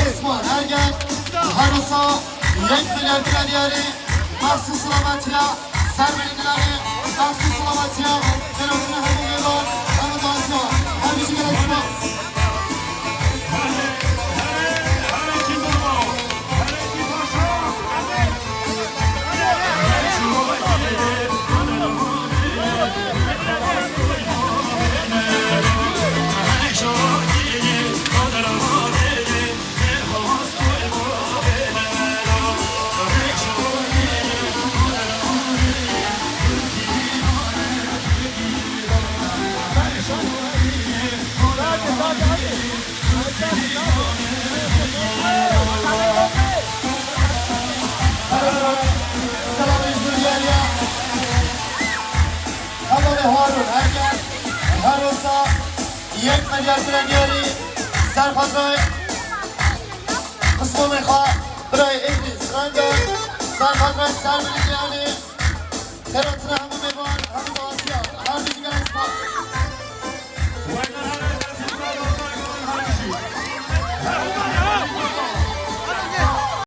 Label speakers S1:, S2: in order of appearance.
S1: عثمان ارگن هر روزا 1 میلیارد دیاری مخصوص سلامتیه سر بریدنه مخصوص سلامتیه براتون همه میبان همه دانسیا همیشه گرفتیم هر روزا 1 میلیارد دیاری سرخاطر قسمو میخواه برای ادریس رنگان سرخاطر سر میلیارد خیراتون همه میبان همه با آسیا هر دیگر اسمان